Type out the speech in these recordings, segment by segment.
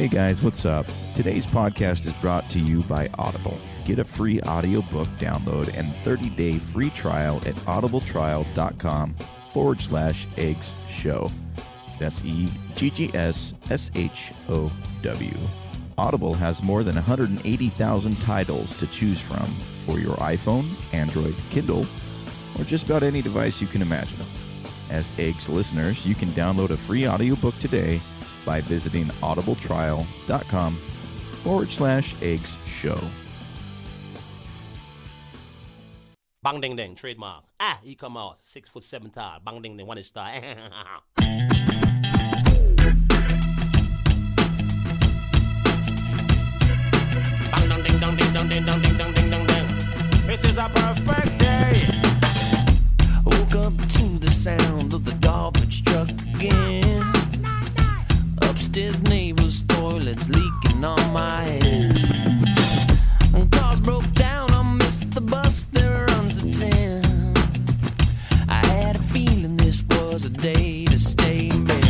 Hey guys, what's up? Today's podcast is brought to you by Audible. Get a free audiobook download and 30-day free trial at audibletrial.com/eggs-show. That's EGGSSHOW. Audible has more than 180,000 titles to choose from for your iPhone, Android, Kindle, or just about any device you can imagine. As Eggs listeners, you can download a free audiobook today by visiting audibletrial.com/eggs-show. Bang ding ding, trademark. He come out 6'7" tall. Bang ding ding, 1 inch tall. Bang dong ding dong ding dong ding dong ding dong ding dong ding. It is a perfect day. Woke up to the sound of the garbage truck again. Upstairs neighbor's toilet's leaking on my head. Cars broke down, I missed the bus, there runs a 10. I had a feeling this was a day to stay in bed.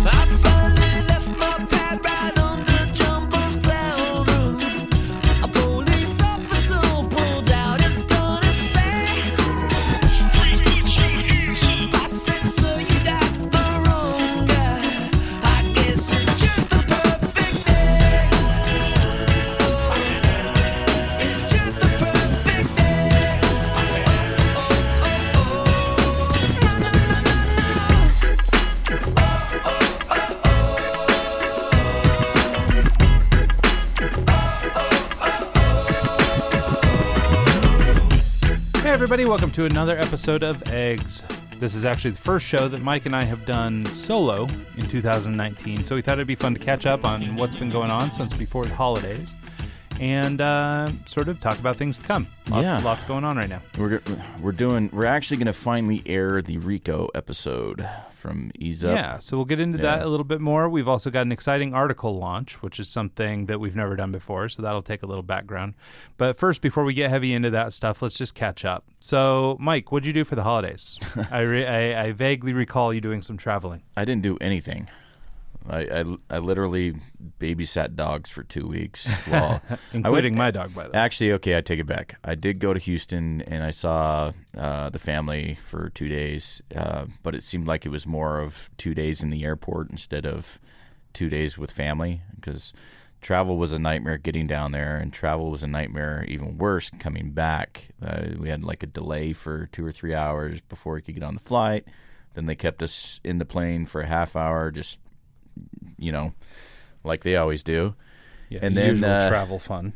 I finally left my pad right on the jumper's cloud roof. A police officer pulled out his gun and said, I said, sir, you got the wrong guy. I guess it's just the perfect day. It's just the perfect day. Na, na, na, na, Hey everybody, welcome to another episode of Eggs. This is actually the first show that Mike and I have done solo in 2019, so we thought it'd be fun to catch up on what's been going on since before the holidays and sort of talk about things to come. Lots going on right now. We're actually going to finally air the Rico episode from Ease Up. Yeah, so we'll get into that a little bit more. We've also got an exciting article launch, which is something that we've never done before, so that'll take a little background. But first, before we get heavy into that stuff, let's just catch up. So, Mike, what'd you do for the holidays? I vaguely recall you doing some traveling. I didn't do anything. I literally babysat dogs for 2 weeks. Well, Including my dog, by the way. Actually, okay, I take it back. I did go to Houston, and I saw the family for 2 days, but it seemed like it was more of 2 days in the airport instead of 2 days with family, because travel was a nightmare getting down there, and travel was a nightmare even worse coming back. We had like a delay for 2 or 3 hours before we could get on the flight. Then they kept us in the plane for a half hour, just like they always do. Yeah, and then usual travel fun.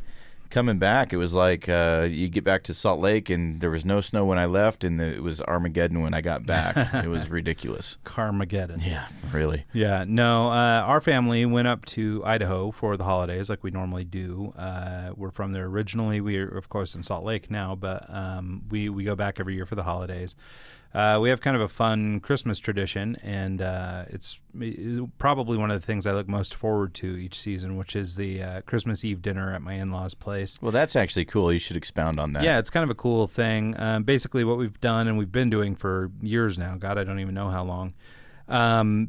Coming back, it was like you get back to Salt Lake, and there was no snow when I left, and it was Armageddon when I got back. It was ridiculous. Carmageddon. Yeah, really. Yeah, no, our family went up to Idaho for the holidays like we normally do. We're from there originally. We're, of course, in Salt Lake now, but we go back every year for the holidays. We have kind of a fun Christmas tradition, and it's probably one of the things I look most forward to each season, which is the Christmas Eve dinner at my in-laws' place. Well, that's actually cool. You should expound on that. Yeah, it's kind of a cool thing. Basically, what we've done, and we've been doing for years now, God, I don't even know how long.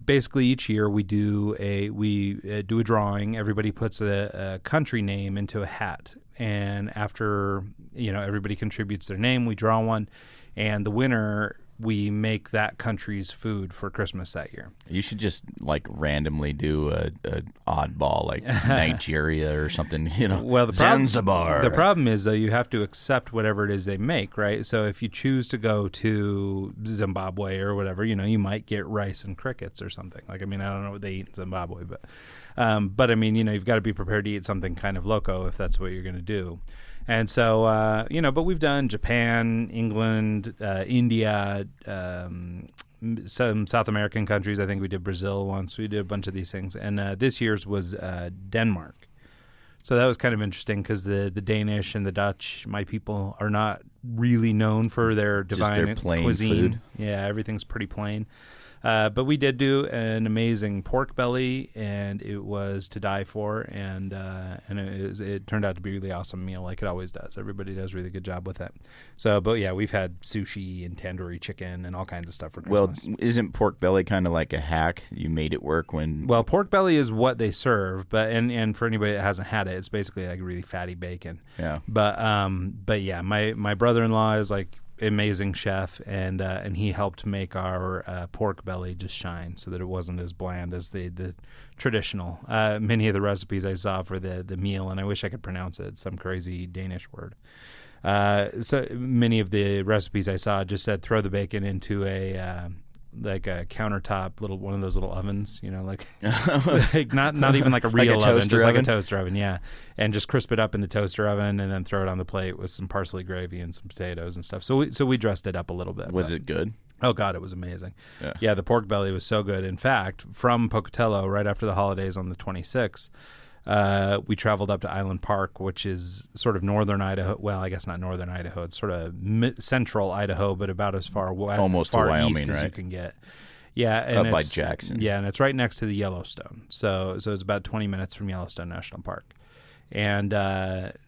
Basically, each year we do a drawing. Everybody puts a country name into a hat, and after everybody contributes their name, we draw one, and the winner, we make that country's food for Christmas that year. You should just randomly do a oddball like Nigeria or something. Well, Zanzibar. The problem is though you have to accept whatever it is they make, right? So if you choose to go to Zimbabwe or whatever, you might get rice and crickets or something. I don't know what they eat in Zimbabwe, but you've got to be prepared to eat something kind of loco if that's what you're going to do. And so, but we've done Japan, England, India, some South American countries. I think we did Brazil once. We did a bunch of these things. And this year's was Denmark. So that was kind of interesting because the Danish and the Dutch, my people, are not really known for their divine plain cuisine. food. Yeah, everything's pretty plain. But we did do an amazing pork belly, and it was to die for, and it turned out to be a really awesome meal, like it always does. Everybody does a really good job with it. So, but yeah, we've had sushi and tandoori chicken and all kinds of stuff for Christmas. Well, isn't pork belly kind of like a hack? You made it work when... Well, pork belly is what they serve, but and for anybody that hasn't had it, it's basically like really fatty bacon. Yeah. But yeah, my brother-in-law is like amazing chef, and he helped make our pork belly just shine so that it wasn't as bland as the traditional. Many of the recipes I saw for the meal, and I wish I could pronounce it, it's some crazy Danish word. So many of the recipes I saw just said throw the bacon into a like a countertop one of those little ovens, like not even like a real like a oven, just oven? like a toaster oven, yeah, and just crisp it up in the toaster oven and then throw it on the plate with some parsley gravy and some potatoes and stuff. So we dressed it up a little bit. Was it good? Oh God, it was amazing. Yeah. The pork belly was so good. In fact, from Pocatello, right after the holidays on the 26th, we traveled up to Island Park, which is sort of northern Idaho. Well, I guess not northern Idaho. It's sort of central Idaho, but about as far Almost to far Wyoming, east as right? you can get. Yeah, and Up by it's- Jackson. Yeah, and it's right next to the Yellowstone. So it's about 20 minutes from Yellowstone National Park. And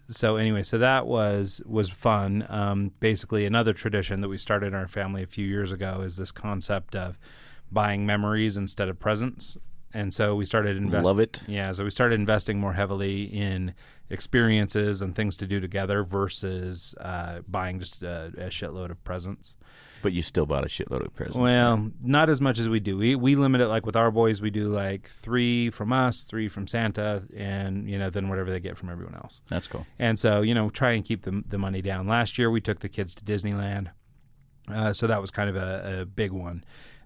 so that was fun. Basically, another tradition that we started in our family a few years ago is this concept of buying memories instead of presents. And so we started investing. Love it. Yeah, so we started investing more heavily in experiences and things to do together versus buying just a shitload of presents. But you still bought a shitload of presents. Well, not as much as we do. We limit it, like with our boys, we do like 3 from us, 3 from Santa, and then whatever they get from everyone else. That's cool. And so try and keep the money down. Last year we took the kids to Disneyland, so that was kind of a big one.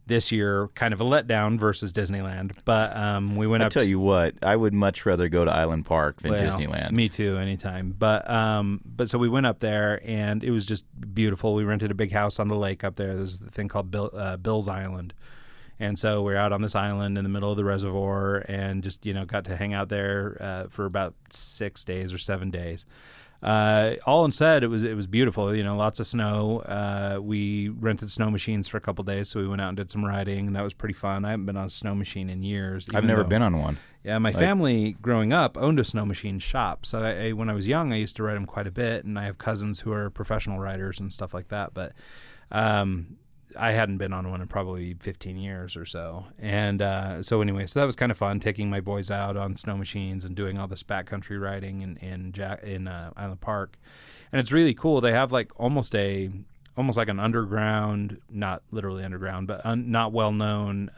This year, kind of a letdown versus Disneyland, but we went I up. tell you what, I would much rather go to Island Park than Disneyland. Me too, anytime. But so we went up there, and it was just beautiful. We rented a big house on the lake up there. There's a thing called Bill's Island, and so we're out on this island in the middle of the reservoir, and just got to hang out there for about 6 days or 7 days. All in said, it was beautiful. Lots of snow. We rented snow machines for a couple days, so we went out and did some riding, and that was pretty fun. I haven't been on a snow machine in years. I've never been on one. Yeah, my family growing up owned a snow machine shop. So when I was young, I used to ride them quite a bit, and I have cousins who are professional riders and stuff like that. But I hadn't been on one in probably 15 years or so. And so that was kind of fun, taking my boys out on snow machines and doing all this backcountry riding in Island Park. And it's really cool. They have like almost like an underground, not literally underground, but not well-known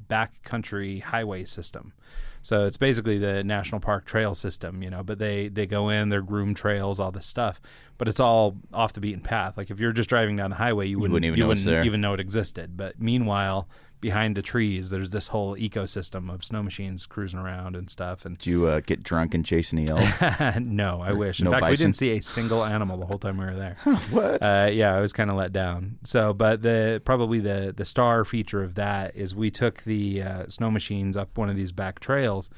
backcountry highway system. So it's basically the national park trail system, but they go in, they're groomed trails, all this stuff, but it's all off the beaten path. Like if you're just driving down the highway, you wouldn't even know it existed. But meanwhile, behind the trees, there's this whole ecosystem of snow machines cruising around and stuff. And Did you get drunk and chase any elk? No, I wish. In no fact, we bison? didn't see a single animal the whole time we were there. What? Yeah, I was kind of let down. So, but probably the star feature of that is we took the snow machines up one of these back trails,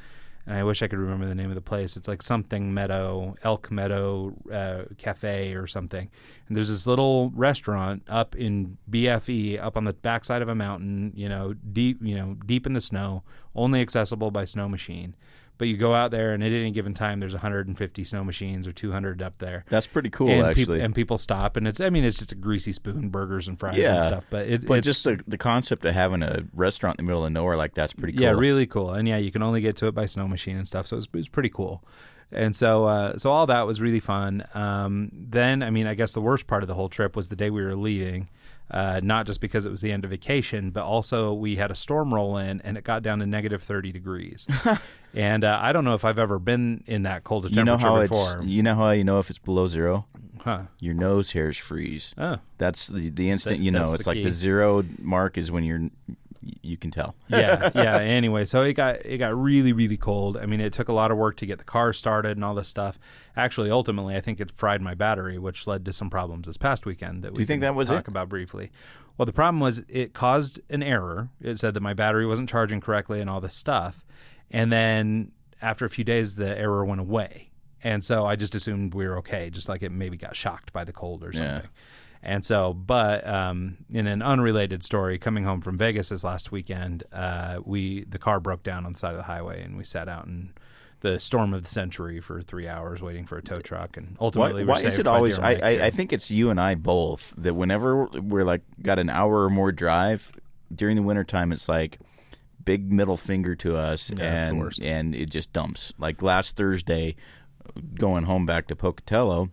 and I wish I could remember the name of the place. It's like something Meadow, Elk Meadow Cafe or something. And there's this little restaurant up in BFE, up on the backside of a mountain, deep in the snow, only accessible by snow machine. But you go out there, and at any given time, there's 150 snow machines or 200 up there. That's pretty cool, actually. And people stop, and it's just a greasy spoon, burgers and fries and stuff. But it's just the concept of having a restaurant in the middle of nowhere like that's pretty cool. Yeah, really cool. And yeah, you can only get to it by snow machine and stuff. So it was pretty cool. And so all that was really fun. Then, I guess the worst part of the whole trip was the day we were leaving. Not just because it was the end of vacation, but also we had a storm roll in, and it got down to negative 30 degrees. And I don't know if I've ever been in that cold a temperature before. You know how you know if it's below zero? Huh. Your nose hairs freeze. Oh. That's the instant That's it's the like key. the zero mark is when you can tell. Yeah. Anyway, so it got really, really cold. It took a lot of work to get the car started and all this stuff. Actually, ultimately, I think it fried my battery, which led to some problems this past weekend that we you think can that was talk it? about briefly. Well, the problem was it caused an error. It said that my battery wasn't charging correctly and all this stuff. And then after a few days, the error went away. And so I just assumed we were okay, just like it maybe got shocked by the cold or something. And so, but in an unrelated story, coming home from Vegas this last weekend, the car broke down on the side of the highway, and we sat out in the storm of the century for 3 hours waiting for a tow truck, and ultimately Why is it always? I think it's you and I both that whenever we're like got an hour or more drive during the wintertime, it's like big middle finger to us, it's the worst. And it just dumps. Like last Thursday, going home back to Pocatello,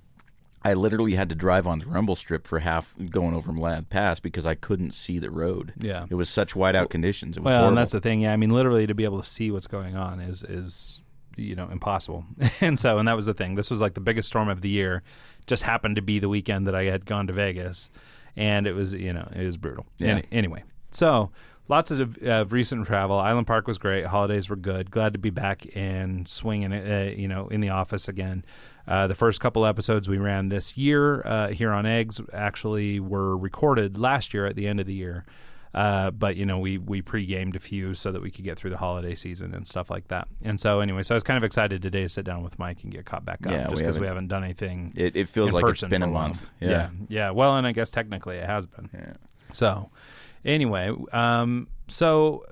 I literally had to drive on the rumble strip for half going over Mlad Pass because I couldn't see the road. Yeah, it was such whiteout conditions. It was well, horrible. and that's the thing. Yeah, I mean, literally to be able to see what's going on is impossible. And that was the thing. This was like the biggest storm of the year. Just happened to be the weekend that I had gone to Vegas, and it was it was brutal. Yeah. Anyway, so lots of recent travel. Island Park was great. Holidays were good. Glad to be back and swinging it, in the office again. The first couple episodes we ran this year here on Eggs actually were recorded last year at the end of the year. But we pre-gamed a few so that we could get through the holiday season and stuff like that. And so anyway, I was kind of excited today to sit down with Mike and get caught back up, just because we haven't done anything. It feels in like it's person been for a while. month. Yeah. Well, and I guess technically it has been. Yeah. So anyway, so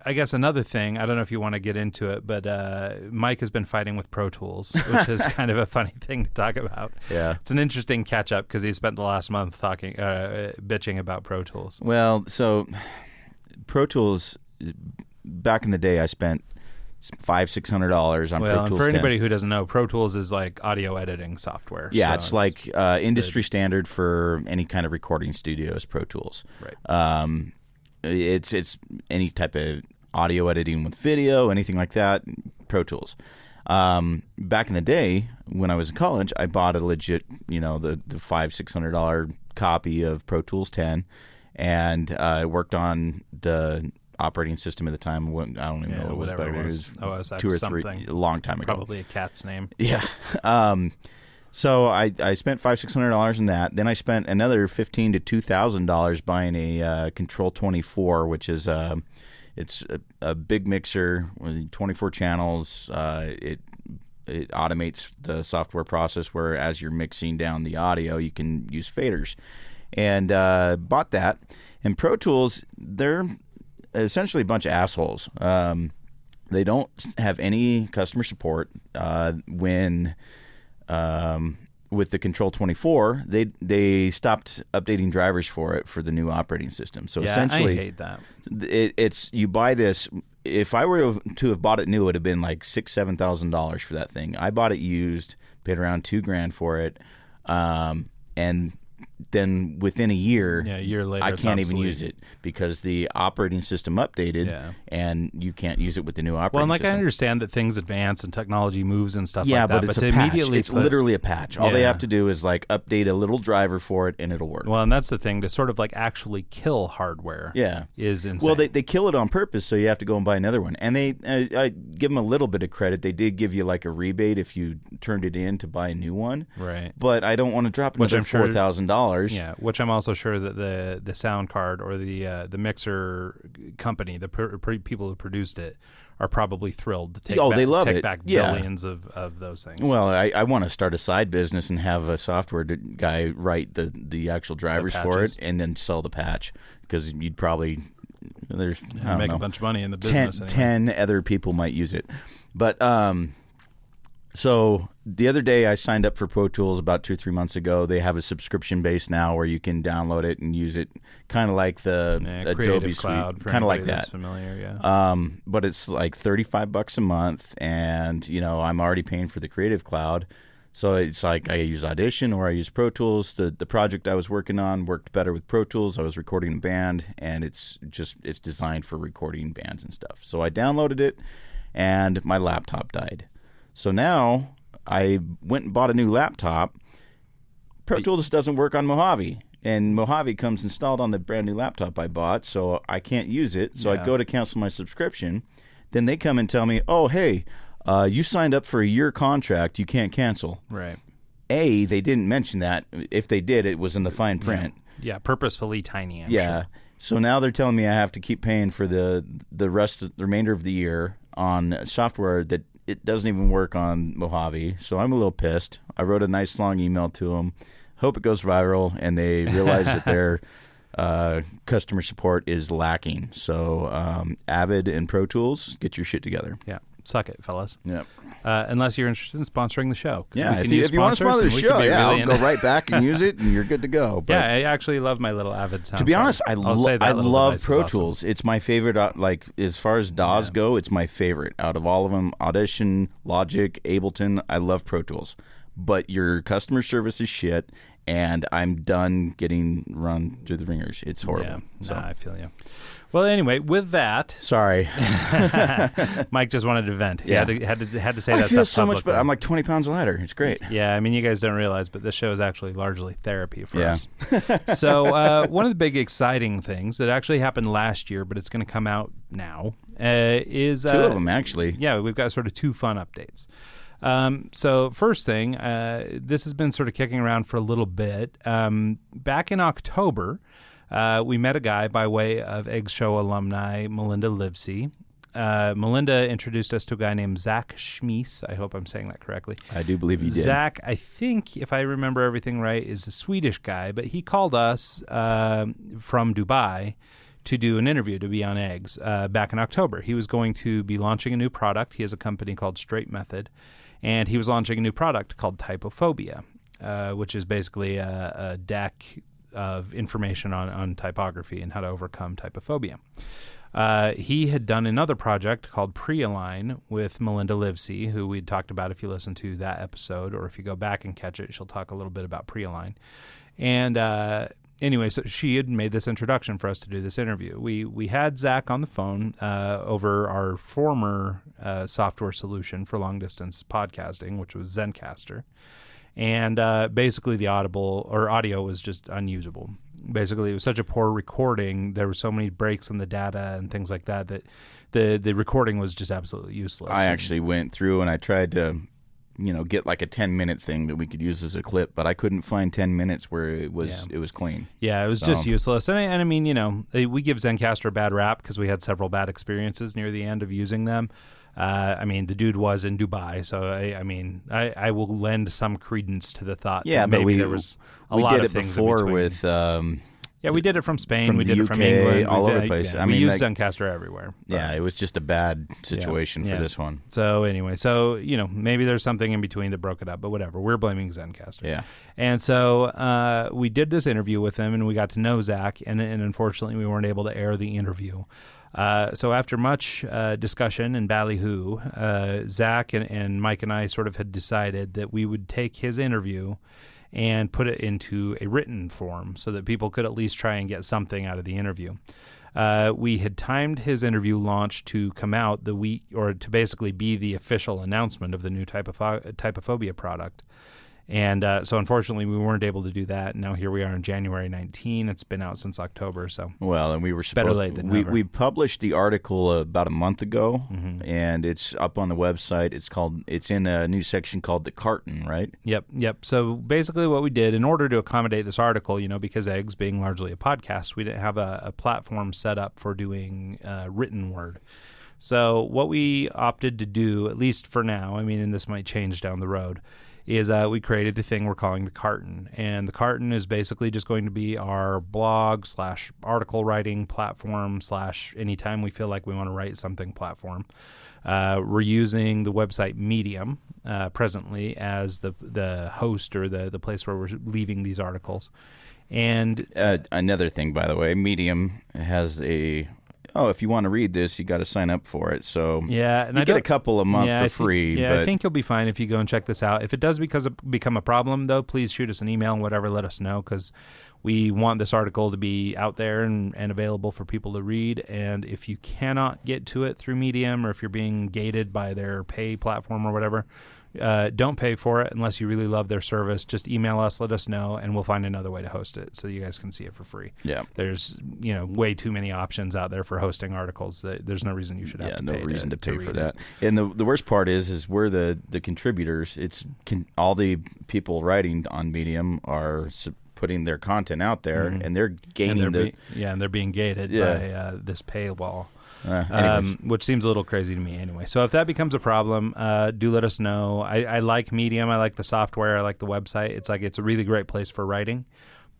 I guess another thing, I don't know if you want to get into it, but Mike has been fighting with Pro Tools, which is kind of a funny thing to talk about. Yeah. It's an interesting catch-up because he spent the last month talking, bitching about Pro Tools. Well, so Pro Tools, back in the day, I spent $500-$600 on Pro Well, and Tools for 10. anybody who doesn't know, Pro Tools is like audio editing software. Yeah, So it's like industry standard for any kind of recording studio is Pro Tools. Right. It's any type of audio editing with video, anything like that, Pro Tools. Back in the day, when I was in college, I bought a legit, the $500-$600 copy of Pro Tools 10, and I worked on the operating system at the time. I don't even know what it was, but it was OS X 2 or 3, something. a long time ago. Probably a cat's name. Yeah. So I spent $500-$600 on that. Then I spent another $1,500 to $2,000 buying a Control 24, which is it's a big mixer with 24 channels. It automates the software process where as you're mixing down the audio, you can use faders. And bought that. And Pro Tools, they're essentially a bunch of assholes. They don't have any customer support. With the Control 24, they stopped updating drivers for the new operating system. So essentially, I hate that. It's you buy this. If I were to have bought it new, it would have been like $6,000-$7,000 for that thing. I bought it used, paid around $2,000 for it, and then within a year, later, I it's can't even obsolete. use it because the operating system updated, and you can't use it with the new operating Well, and system. I understand that things advance and technology moves and stuff Yeah, like that. but it's to a patch. immediately It's literally a patch. All they Yeah. have to do is like update a little driver for it, and it'll work. Well, and that's the thing, to sort of like actually kill hardware. Yeah. Is insane. Well, they kill it on purpose, so you have to go and buy another one. And I give them a little bit of credit. They did give you like a rebate if you turned it in to buy a new one. Right. But I don't want to drop Which another I'm sure- $4,000. Yeah, which I'm also sure that the sound card or the mixer company, the people who produced it, are probably thrilled to take they love it. back Yeah. billions of those things. Well, I want to start a side business and have a software guy write the actual drivers for it patches. and then sell the patch because you'd probably there's I don't make know, a bunch of money in the business. 10 other people might use it. But so the other day I signed up for Pro Tools about 2 or 3 months ago. They have a subscription base now where you can download it and use it, kind of like the Adobe Creative Suite, Cloud, kind of like that's that. familiar, yeah. But it's like $35 a month, and I'm already paying for the Creative Cloud, so it's like I use Audition or I use Pro Tools. The project I was working on worked better with Pro Tools. I was recording a band, and it's designed for recording bands and stuff. So I downloaded it, and my laptop died. So now I went and bought a new laptop. Pro Tools doesn't work on Mojave, and Mojave comes installed on the brand new laptop I bought, so I can't use it. So I go to cancel my subscription. Then they come and tell me, oh, hey, you signed up for a year contract. You can't cancel. Right. They didn't mention that. If they did, it was in the fine print. Yeah, purposefully tiny, I'm Yeah. sure. So now they're telling me I have to keep paying for the remainder of the year on software that it doesn't even work on Mojave. So I'm a little pissed. I wrote a nice long email to them. hope it goes viral, and they realize that their customer support is lacking. So Avid and Pro Tools, get your shit together. Yeah. Suck it, fellas. Yeah. Unless you're interested in sponsoring the show. Yeah, if you want to sponsor the show, I'll go right back and use it, and you're good to go. But yeah, I actually love my little Avid sound. to be honest, I love Pro awesome. Tools. It's my favorite. Like as far as DAWs go, it's my favorite out of all of them. Audition, Logic, Ableton. I love Pro Tools, but your customer service is shit, and I'm done getting run through the ringers. It's horrible. Yeah, so. I feel you. Well, anyway, with that, sorry, Mike just wanted to vent. He Yeah. had to say I that feel stuff so much publicly. better. I'm like 20 pounds lighter. It's great. Yeah, I mean, you guys don't realize, but this show is actually largely therapy for Yeah. us. So one of the big exciting things that actually happened last year, but it's going to come out now, is... Two of them, actually. Yeah, we've got sort of two fun updates. So first thing, this has been sort of kicking around for a little bit. Back in October, we met a guy by way of Egg Show alumni, Melinda Livesey. Melinda introduced us to a guy named Zack Chmeis. I hope I'm saying that correctly. I do believe you did. Zack, I think, if I remember everything right, is a Swedish guy, but he called us from Dubai to do an interview, to be on Eggs, back in October. He was going to be launching a new product. He has a company called Straight Method, and he was launching a new product called Typophobia, which is basically a deck of information on typography and how to overcome typophobia. He had done another project called Pre-Align with Melinda Livesey, who we talked about if you listen to that episode, or if you go back and catch it, she'll talk a little bit about Pre-Align. And anyway, so she had made this introduction for us to do this interview. We had Zack on the phone over our former software solution for long-distance podcasting, which was Zencastr. And basically the audio was just unusable. Basically, it was such a poor recording. There were so many breaks in the data and things like that the recording was just absolutely useless. I actually went through and I tried to, get like a 10-minute thing that we could use as a clip, but I couldn't find 10 minutes where it was clean. Yeah, it was just useless. And I mean, we give Zencastr a bad rap because we had several bad experiences near the end of using them. I mean, the dude was in Dubai, so I will lend some credence to the thought that maybe there was a lot of things in between. We did it before with... we did it from Spain, from we did the it from UK, England. all over the place. Yeah, I we mean, used Zencastr everywhere. But, yeah, it was just a bad situation for this one. So anyway, maybe there's something in between that broke it up, but whatever. We're blaming Zencastr. Yeah. And so we did this interview with him, and we got to know Zack, and unfortunately we weren't able to air the interview. So after much discussion and ballyhoo, Zack and Mike and I sort of had decided that we would take his interview and put it into a written form so that people could at least try and get something out of the interview. We had timed his interview launch to come out the week, or to basically be the official announcement of the new Typophobia product. And so unfortunately we weren't able to do that. Now here we are on January 19. It's been out since October. So well, and we were supposed better late than never. We published the article about a month ago, and it's up on the website. It's in a new section called the Carton, right? Yep. So basically what we did, in order to accommodate this article, because Eggs being largely a podcast, we didn't have a platform set up for doing written word. So what we opted to do, at least for now, and this might change down the road, is we created a thing we're calling the Carton. And the Carton is basically just going to be our blog / article writing platform / anytime we feel like we want to write something platform. We're using the website Medium presently as the host or the place where we're leaving these articles. And another thing, by the way, Medium has if you want to read this, you got to sign up for it. So and you get a couple a month for free. But I think you'll be fine if you go and check this out. If it does become a problem, though, please shoot us an email and whatever, let us know, because we want this article to be out there and available for people to read. And if you cannot get to it through Medium, or if you're being gated by their pay platform or whatever, don't pay for it unless you really love their service. Just email us, let us know, and we'll find another way to host it so you guys can see it for free. Yeah. There's way too many options out there for hosting articles. There's no reason you should have to pay. No reason to pay for read that. it. And the worst part is we're the contributors. All the people writing on Medium are putting their content out there, and they're gaining and they're being gated by this paywall. Anyways. which seems a little crazy to me anyway. So if that becomes a problem, do let us know. I like Medium. I like the software. I like the website. It's a really great place for writing.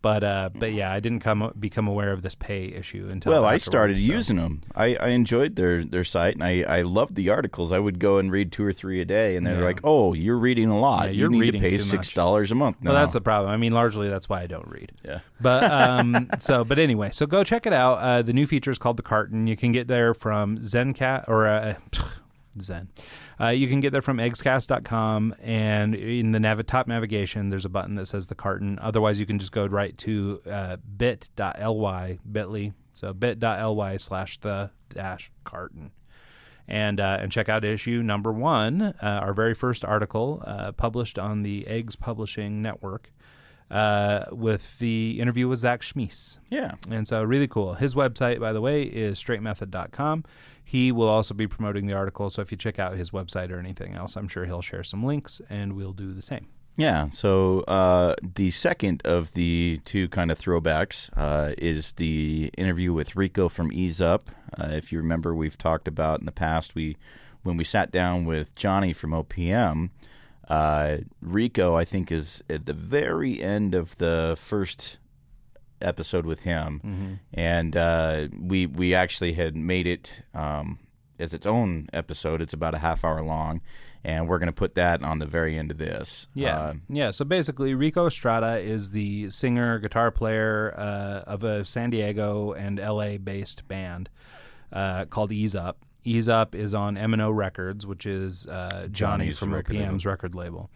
But yeah, I didn't become aware of this pay issue until I afterwards, started so. using them. I enjoyed their site, and I loved the articles. I would go and read 2 or 3 a day, and they're like, "Oh, you're reading a lot. Yeah, you you're need to reading pay too $6 a month now." Well, that's the problem. I mean, largely that's why I don't read. Yeah. But but anyway, so go check it out. The new feature is called the Carton. You can get there from Zencat or Zen. You can get there from eggscast.com, and in the top navigation, there's a button that says the Carton. Otherwise, you can just go right to bit.ly, so bit.ly/the-carton. And check out issue number 1, our very first article published on the Eggs Publishing Network with the interview with Zack Chmeis. Yeah. And so really cool. His website, by the way, is straightmethod.com. He will also be promoting the article, so if you check out his website or anything else, I'm sure he'll share some links, and we'll do the same. Yeah, so the second of the 2 kind of throwbacks is the interview with Rico from Ease Up. If you remember, we've talked about in the past, when we sat down with Johnny from OPM, Rico, I think, is at the very end of the first episode with him, and we actually had made it as its own episode. It's about a half hour long, and we're going to put that on the very end of this. Yeah. So basically, Rico Estrada is the singer, guitar player of a San Diego and LA based band called Ease Up. Ease Up is on M&O Records, which is Johnny from OPM's record label.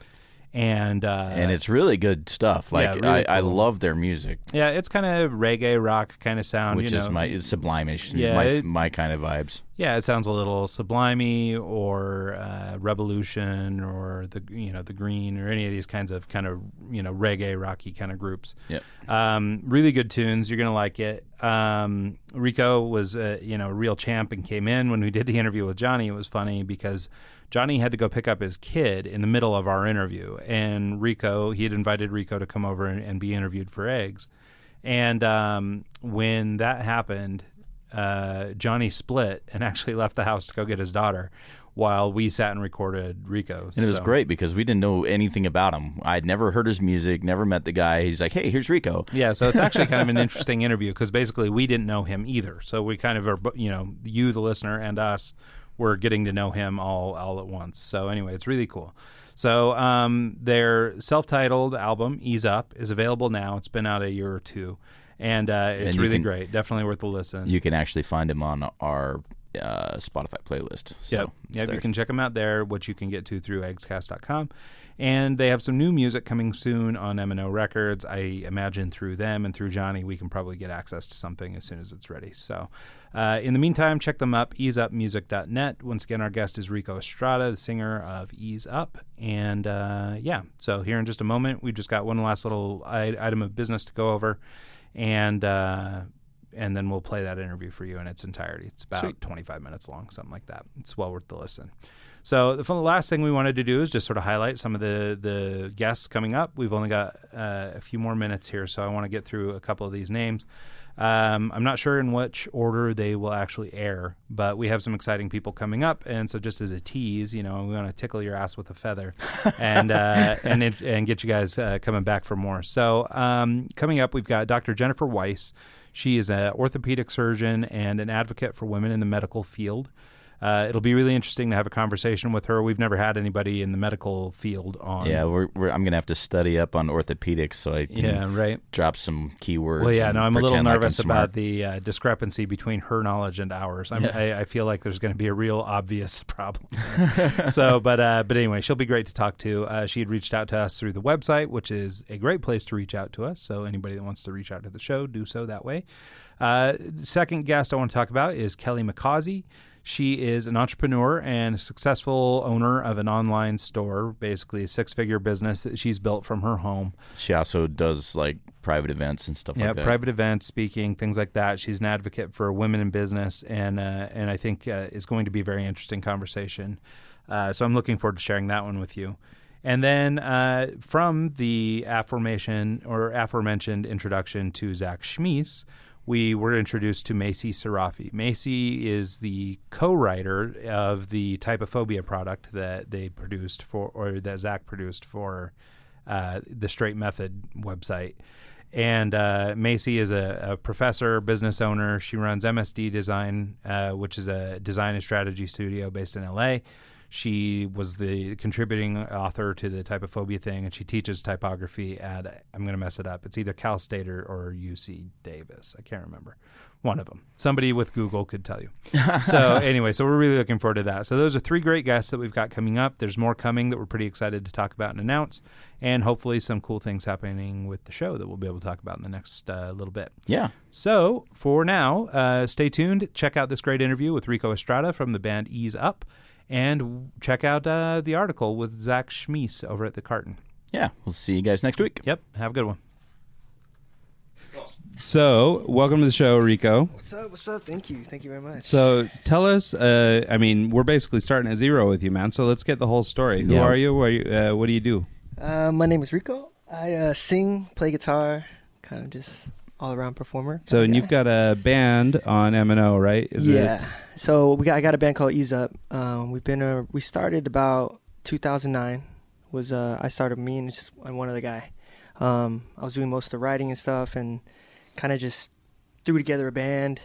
And it's really good stuff. Like, yeah, really I cool. love their music. Yeah, it's kind of reggae rock kind of sound, which is it's Sublime-ish, my kind of vibes. Yeah, it sounds a little Sublime-y or Revolution or the Green or any of these kinds of reggae rocky kind of groups. Yep. Really good tunes. You're gonna like it. Rico was a real champ and came in when we did the interview with Johnny. It was funny because Johnny had to go pick up his kid in the middle of our interview, and he had invited Rico to come over and be interviewed for Eggs. And when that happened, Johnny split and actually left the house to go get his daughter while we sat and recorded Rico. And it was great because we didn't know anything about him. I'd never heard his music, never met the guy. He's like, "Hey, here's Rico." Yeah, so it's actually kind of an interesting interview because basically we didn't know him either. So we kind of are, you, the listener, and us, were getting to know him all at once. So anyway, it's really cool. So their self-titled album, Ease Up, is available now. It's been out a year or 2. And it's really great. Definitely worth a listen. You can actually find him on our Spotify playlist. So yep, you can check them out there, which you can get to through eggscast.com. And they have some new music coming soon on M&O Records. I imagine through them and through Johnny, we can probably get access to something as soon as it's ready. So in the meantime, check them up, easeupmusic.net. Once again, our guest is Rico Estrada, the singer of Ease Up. And so here in just a moment, we've just got one last little item of business to go over. And then we'll play that interview for you in its entirety. It's about 25 minutes long, something like that. It's well worth the listen. So the last thing we wanted to do is just sort of highlight some of the guests coming up. We've only got a few more minutes here, so I want to get through a couple of these names. I'm not sure in which order they will actually air, but we have some exciting people coming up, and so just as a tease, we want to tickle your ass with a feather, and get you guys coming back for more. So coming up, we've got Dr. Jennifer Weiss. She is an orthopedic surgeon and an advocate for women in the medical field. It'll be really interesting to have a conversation with her. We've never had anybody in the medical field on. Yeah, I'm going to have to study up on orthopedics so I can drop some keywords. Well, yeah, no, I'm a little nervous about the discrepancy between her knowledge and ours. I feel like there's going to be a real obvious problem. So, but anyway, she'll be great to talk to. She had reached out to us through the website, which is a great place to reach out to us. So anybody that wants to reach out to the show, do so that way. Second guest I want to talk about is Kelly McCausey. She is an entrepreneur and a successful owner of an online store, basically a 6-figure business that she's built from her home. She also does like private events and stuff like that. Yeah, private events, speaking, things like that. She's an advocate for women in business, and I think is going to be a very interesting conversation. So I'm looking forward to sharing that one with you. And then from the aforementioned introduction to Zack Chmeis, we were introduced to Macy Sarafi. Macy is the co-writer of the Typophobia product that they produced for, or that Zack produced for the Straight Method website. And Macy is a professor, business owner. She runs MSD Design, which is a design and strategy studio based in LA. She was the contributing author to the Typophobia thing, and she teaches typography at, I'm going to mess it up, it's either Cal State or UC Davis. I can't remember. One of them. Somebody with Google could tell you. So anyway, so we're really looking forward to that. So those are 3 great guests that we've got coming up. There's more coming that we're pretty excited to talk about and announce, and hopefully some cool things happening with the show that we'll be able to talk about in the next little bit. Yeah. So for now, stay tuned. Check out this great interview with Rico Estrada from the band Ease Up. And check out the article with Zack Chmeis over at the Carton. Yeah, we'll see you guys next week. Yep, have a good one. So, welcome to the show, Rico. What's up? What's up? Thank you. Thank you very much. So, tell us, I mean, we're basically starting at zero with you, man. So, let's get the whole story. Who are you? What do you do? My name is Rico. I sing, play guitar, kind of just all-around performer. So, and you've got a band on M&O, right? Is it? So, I got a band called Ease Up. We started about 2009. I started, me and just one other guy. I was doing most of the writing and stuff, and kind of just threw together a band.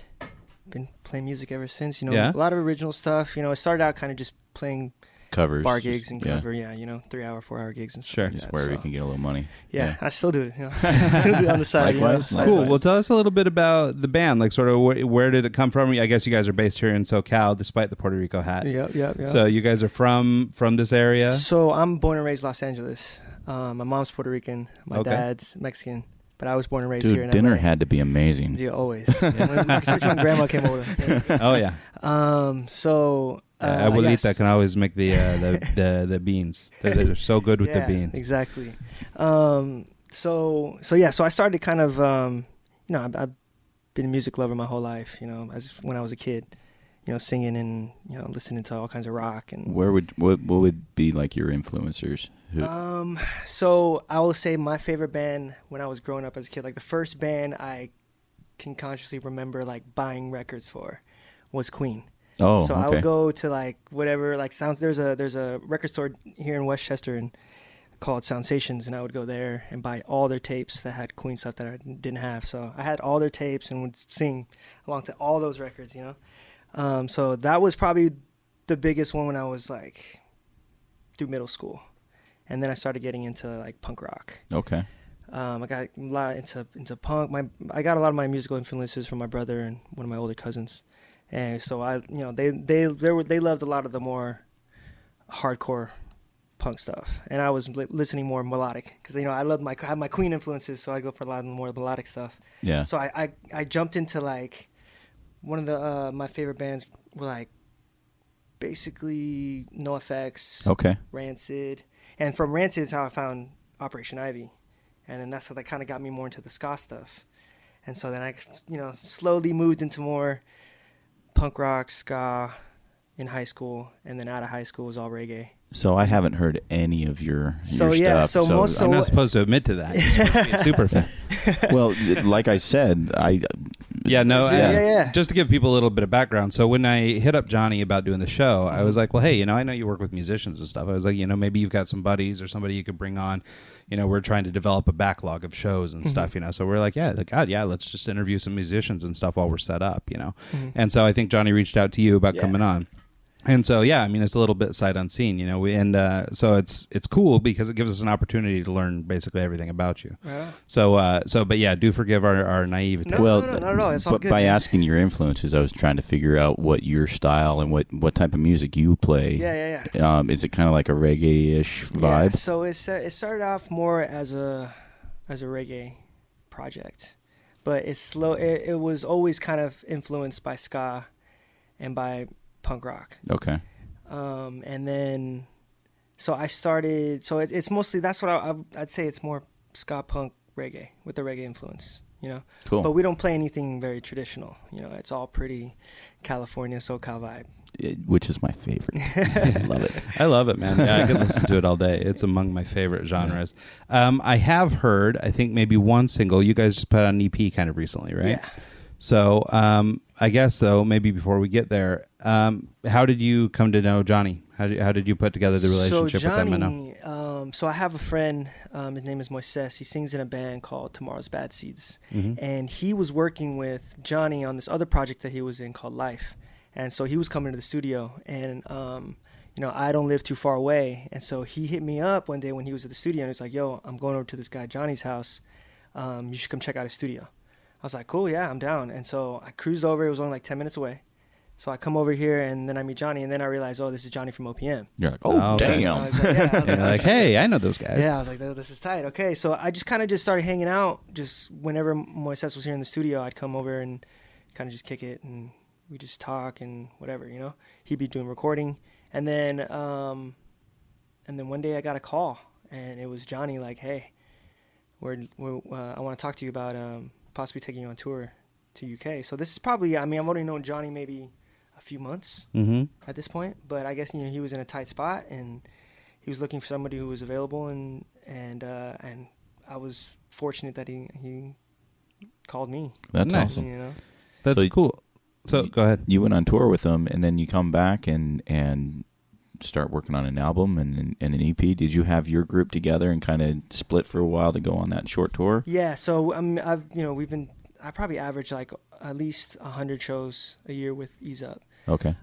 Been playing music ever since, a lot of original stuff. It started out kind of just playing covers, bar gigs and cover, 3-hour, 4-hour gigs and stuff. Sure, like just that, wherever you can get a little money. Yeah, I still do it. Still do it on the side. Likewise. Cool. Well, tell us a little bit about the band. Like, sort of, where did it come from? I guess you guys are based here in SoCal, despite the Puerto Rico hat. Yep. So you guys are from this area? So I'm born and raised Los Angeles. My mom's Puerto Rican. My dad's Mexican. But I was born and raised here in dinner LA. had to be amazing. Yeah, always. Especially when grandma came over. Oh yeah. Abuelita can always make the beans. They're so good with the beans. Exactly. So I started kind of, I've been a music lover my whole life. When I was a kid, singing and listening to all kinds of rock. And what would be like your influencers? So I will say my favorite band when I was growing up as a kid, like the first band I can consciously remember like buying records for was Queen. Oh, so okay. I would go to like whatever like sounds. There's a record store here in Westchester and called Soundsations, and I would go there and buy all their tapes that had Queen stuff that I didn't have. So I had all their tapes and would sing along to all those records. So that was probably the biggest one when I was like through middle school. And then I started getting into like punk rock. Okay. I got a lot into punk. I got a lot of my musical influences from my brother and one of my older cousins, and so they loved a lot of the more hardcore punk stuff, and I was listening more melodic because I had my Queen influences, so I go for a lot of the more melodic stuff. Yeah. So I jumped into like one of the my favorite bands were like basically NoFX, Okay. Rancid. And from Rancid is how I found Operation Ivy. And then that's how that kind of got me more into the ska stuff. And so then I, slowly moved into more punk rock, ska in high school. And then out of high school was all reggae. So I haven't heard any of your stuff. I'm not supposed to admit to that. You're supposed to be a super fan. Well, like I said, just to give people a little bit of background. So when I hit up Johnny about doing the show, I was like, well, hey, I know you work with musicians and stuff. I was like, maybe you've got some buddies or somebody you could bring on. We're trying to develop a backlog of shows and stuff, so we're like, let's just interview some musicians and stuff while we're set up, And so I think Johnny reached out to you about coming on. And so, it's a little bit sight unseen, so it's cool because it gives us an opportunity to learn basically everything about you. Yeah. But do forgive our naivety. No, not at all. It's all but good. By asking your influences, I was trying to figure out what your style and what type of music you play. Yeah. Is it kind of like a reggae-ish vibe? Yeah, so it started off more as a reggae project, but it was always kind of influenced by ska and by punk rock. Okay. And then, so I started. So it's mostly that's what I'd say. It's more ska, punk, reggae with the reggae influence. Cool. But we don't play anything very traditional. It's all pretty California SoCal vibe. Which is my favorite. I love it. I love it, man. Yeah, I could listen to it all day. It's among my favorite genres. I have heard, I think maybe one single. You guys just put out an EP kind of recently, right? Yeah. So I guess, though, maybe before we get there, how did you come to know Johnny? How did you put together the relationship so Johnny, with them? So I have a friend, his name is Moises. He sings in a band called Tomorrow's Bad Seeds. And he was working with Johnny on this other project that he was in called Life. And so he was coming to the studio, and I don't live too far away. And so he hit me up one day when he was at the studio, and he's like, yo, I'm going over to this guy Johnny's house. You should come check out his studio. I was like, cool, yeah, I'm down. And so I cruised over. It was only like 10 minutes away. So I come over here, and then I meet Johnny, and then I realize, oh, this is Johnny from OPM. You're like, oh, okay. damn. I was like, yeah. You're like, hey, I know those guys. Yeah, I was like, oh, this is tight. Okay, so I just kind of just started hanging out. Just whenever Moises was here in the studio, I'd come over and kind of just kick it, and we just talk and whatever, He'd be doing recording, and then one day I got a call, and it was Johnny like, hey, I want to talk to you about possibly taking you on tour to UK. So this is probably, I've only known Johnny maybe a few months at this point, but I guess he was in a tight spot, and he was looking for somebody who was available, and I was fortunate that he called me. That's nice. awesome. That's So cool. So go ahead. You went on tour with them, and then you come back and start working on an album and an EP. Did you have your group together and kind of split for a while to go on that short tour? Yeah. So I probably average like at least 100 shows a year with Ease Up. Okay.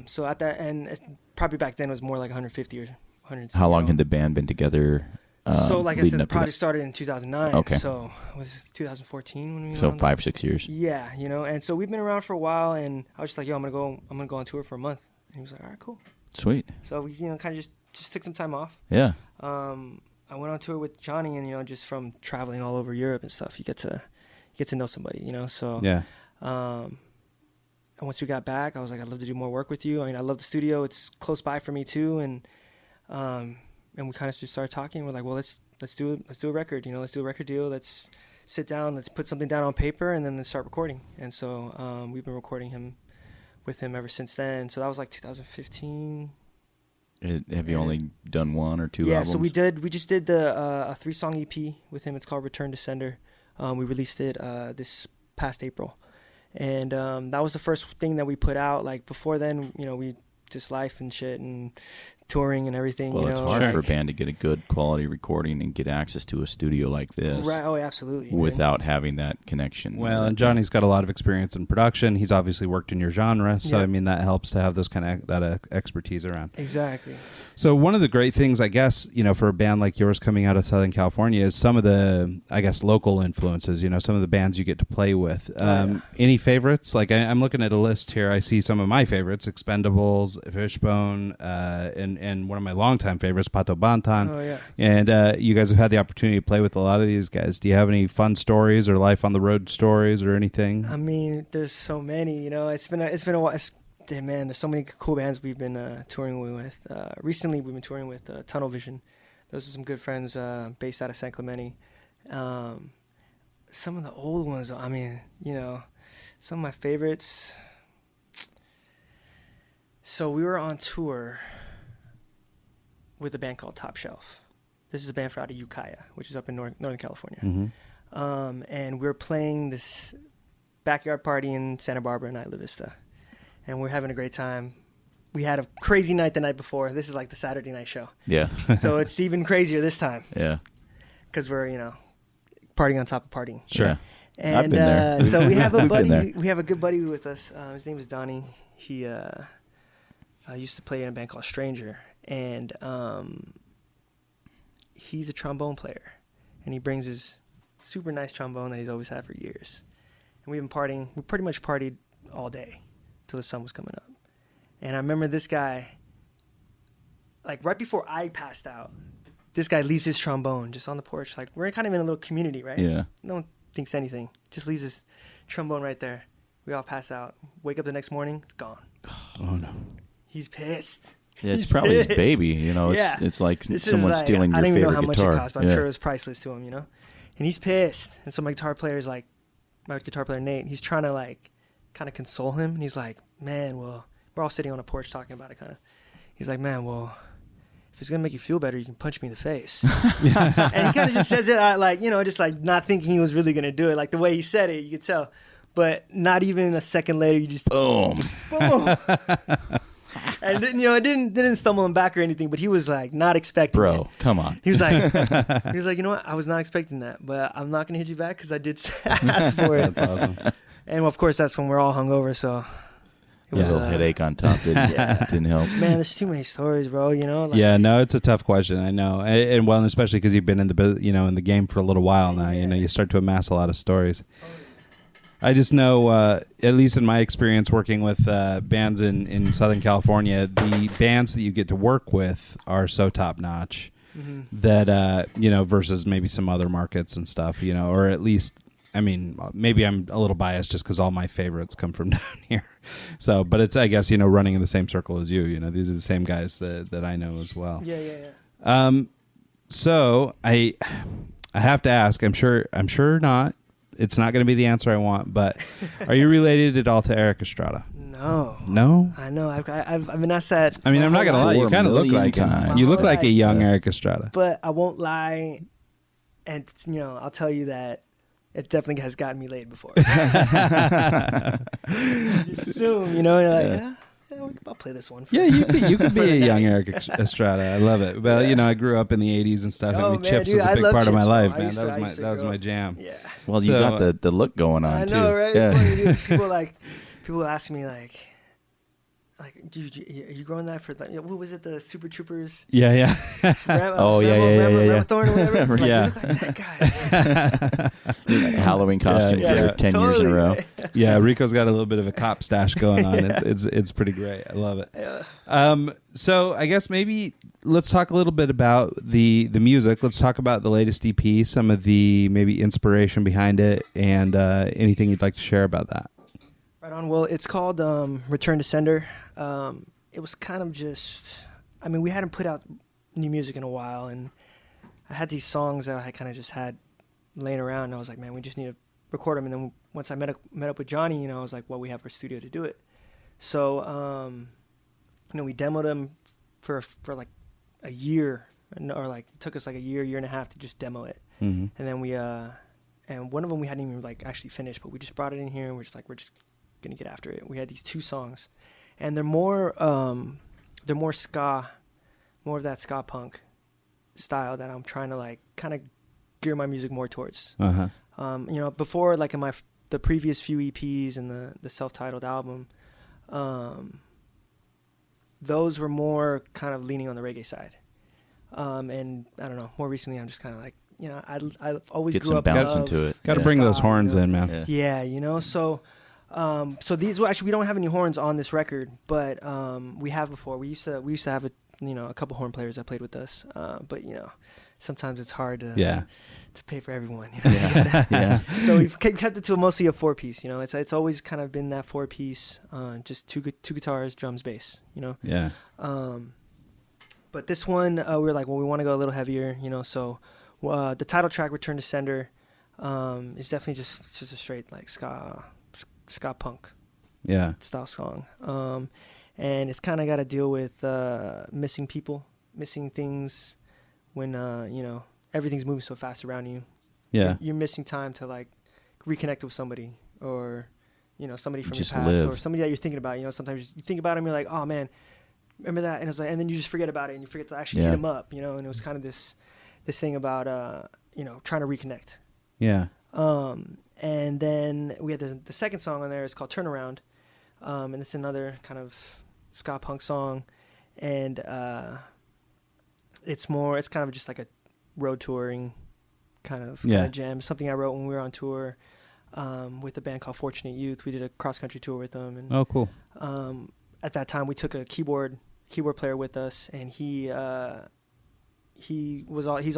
So at that, and probably back then it was more like 150 or 100. How long had the band been together? So like I said, the project that? started in 2009. Okay. So was this 2014 when we So went on 5-6 years. Yeah, and so we've been around for a while, and I was just like, yo, I'm gonna go on tour for a month, and he was like, all right, cool. Sweet. So we kind of just took some time off. Yeah. I went on tour with Johnny, and just from traveling all over Europe and stuff, you get to know somebody, So Yeah. And once we got back, I was like, I'd love to do more work with you. I love the studio; it's close by for me too, and we kind of just started talking. We're like, well, let's do a record, let's do a record deal. Let's sit down, let's put something down on paper, and then let's start recording. And so we've been recording with him ever since then. So that was like 2015. Have you only done one or two yeah, albums? so we just did a 3-song EP with him. It's called Return to Sender. We released it this past April, and that was the first thing that we put out. Like before then, we just life and shit and touring and everything. Well, it's hard for a band to get a good quality recording and get access to a studio like this. Right. Oh, absolutely. Without having that connection. Well, and Johnny's got a lot of experience in production. He's obviously worked in your genre, so Yeah. that helps to have those kind of that expertise around. Exactly. So one of the great things, I guess, for a band like yours coming out of Southern California is some of the, I guess, local influences, some of the bands you get to play with. Any favorites? Like I'm looking at a list here. I see some of my favorites, Expendables, Fishbone, and one of my longtime favorites, Pato Bantan. Oh, yeah. And you guys have had the opportunity to play with a lot of these guys. Do you have any fun stories or life on the road stories or anything? There's so many, it's been a while. Man, there's so many cool bands we've been touring with. Recently, we've been touring with Tunnel Vision. Those are some good friends based out of San Clemente. Some of the old ones, some of my favorites. So we were on tour with a band called Top Shelf. This is a band out of Ukiah, which is up in Northern California. Mm-hmm. And we were playing this backyard party in Santa Barbara and Isla Vista. And we're having a great time. We had a crazy night the night before. This is like the Saturday night show. Yeah. So it's even crazier this time. Yeah. Because we're, partying on top of partying. Sure. Yeah. And I've been there. So we have a We've been buddy. there. We have a good buddy with us. His name is Donnie. He used to play in a band called Stranger. And he's a trombone player. And he brings his super nice trombone that he's always had for years. And we've been partying. We pretty much partied all day till the sun was coming up. And I remember this guy, like right before I passed out, this guy leaves his trombone just on the porch. Like we're kind of in a little community, right? Yeah. No one thinks anything. Just leaves his trombone right there. We all pass out. Wake up the next morning, it's gone. Oh, no. He's pissed. Yeah, it's He's probably pissed. his baby, It's, Yeah. it's like This someone is like, stealing your I don't even know favorite how much guitar. it cost, but I'm Yeah. sure it was priceless to him, And he's pissed. And so my guitar player, Nate, he's trying to kind of console him. And he's like, man, well, we're all sitting on a porch talking about it kind of. He's like, man, well, if it's going to make you feel better, you can punch me in the face. And he kind of just says it just not thinking he was really going to do it. Like the way he said it, you could tell. But not even a second later, you just Boom. boom. And then, it didn't stumble him back or anything, but he was like not expecting it. Bro, come on. He was like, you know what? I was not expecting that, but I'm not gonna hit you back because I did ask for it. That's awesome. And of course, that's when we're all hungover, so it A little headache on top didn't help. Man, there's too many stories, bro. Like, Yeah, no, it's a tough question. I know, and well, and especially because you've been in in the game for a little while now. You start to amass a lot of stories. I just know, at least in my experience working with bands in Southern California, the bands that you get to work with are so top notch that versus maybe some other markets and stuff. Or at least, I mean, maybe I'm a little biased just because all my favorites come from down here. So, but it's, I guess, running in the same circle as you. These are the same guys that I know as well. Yeah. So I have to ask. I'm sure not. It's not going to be the answer I want, but are you related at all to Eric Estrada? No. No? I know. I've been asked that. I mean, I'm not going to lie. You 4 kind of look million like him. times. You look like a young Eric Estrada. But I won't lie, and I'll tell you that it definitely has gotten me laid before. Just assume, you're like, I'll play this one. Yeah, you could be a young Eric Estrada. I love it. Well, I grew up in the '80s and stuff. Oh, I mean, man, Chips dude, was a I big love part of my Chips, life, bro. man. I used That was to my grow- jam. Yeah. Well, you got the look going on, I too. know, right? Yeah. It's funny, dude. People ask me like, dude, are you growing that for? What was it? The Super Troopers? Yeah. Grandma Thorne or whatever. Like, Yeah. You look like that guy. Halloween costume Yeah. for 10 years in a Totally, row. right? Yeah, Rico's got a little bit of a cop stash going on. It's pretty great. I love it. Yeah. So I guess maybe let's talk a little bit about the music. Let's talk about the latest EP, some of the maybe inspiration behind it, and anything you'd like to share about that. Right on. Well, it's called Return to Sender. It was kind of just, we hadn't put out new music in a while, and I had these songs that I kind of just had laying around, and I was like, man, we just need to record them. And then once I met up with Johnny, I was like, well, we have our studio to do it. So, we demoed them for like a year, or like it took us like a year and a half to just demo it. Mm-hmm. And then and one of them we hadn't even like actually finished, but we just brought it in here, and we're just gonna get after it. We had these 2 songs, and they're more ska, more of that ska punk style that I'm trying to like kind of gear my music more towards. Before, like in the previous few EPs and the self-titled album, those were more kind of leaning on the reggae side. And I don't know, more recently I'm just kind of like, I always Get grew some up bounce love into it. Got to Yeah. bring those ska, horns in, man. Yeah. Yeah, so these, well, actually we don't have any horns on this record, but we have before. We used to have a couple horn players that played with us, but sometimes it's hard to pay for everyone. Yeah. So we've kept it to mostly a 4-piece. It's always kind of been that 4-piece, just two guitars, drums, bass. Yeah. But this one, we were like, well, we want to go a little heavier. So the title track, "Return to Sender," is definitely just a straight like ska punk style song. And it's kind of got to deal with missing people, missing things when everything's moving so fast around you. Yeah. You're missing time to like reconnect with somebody, or somebody from Just your past, live. or somebody that you're thinking about. Sometimes you think about them, you're like, oh man, remember that, and it's like, and then you just forget about it, and you forget to actually hit them up. And it was kind of this thing about trying to reconnect. Yeah. And then we had the second song on there is called "Turnaround," and it's another kind of ska punk song, and it's kind of just like a road touring kind of jam. Something I wrote when we were on tour with a band called Fortunate Youth. We did a cross country tour with them, and Oh, cool. at that time we took a keyboard player with us, and he's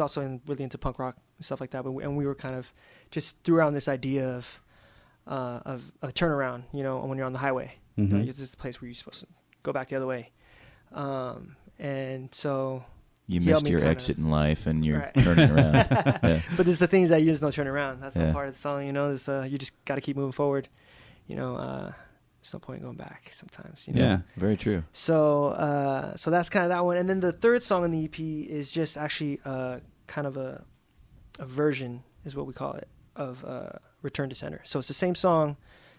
also really into punk rock and stuff like that. And we were kind of just threw around this idea of a turnaround, when you're on the highway. Mm-hmm. This is the place where you're supposed to go back the other way. And so You he helped missed me your kinda- exit in life, and you're Right. turning around. Yeah. But there's the things that you just don't turn around. That's Yeah. the part of the song, This, you just got to keep moving forward. There's no point in going back sometimes. Yeah. Very true. So so that's kind of that one. And then the third song on the EP is just actually kind of a version, is what we call it, of Return to Sender. So it's the same song,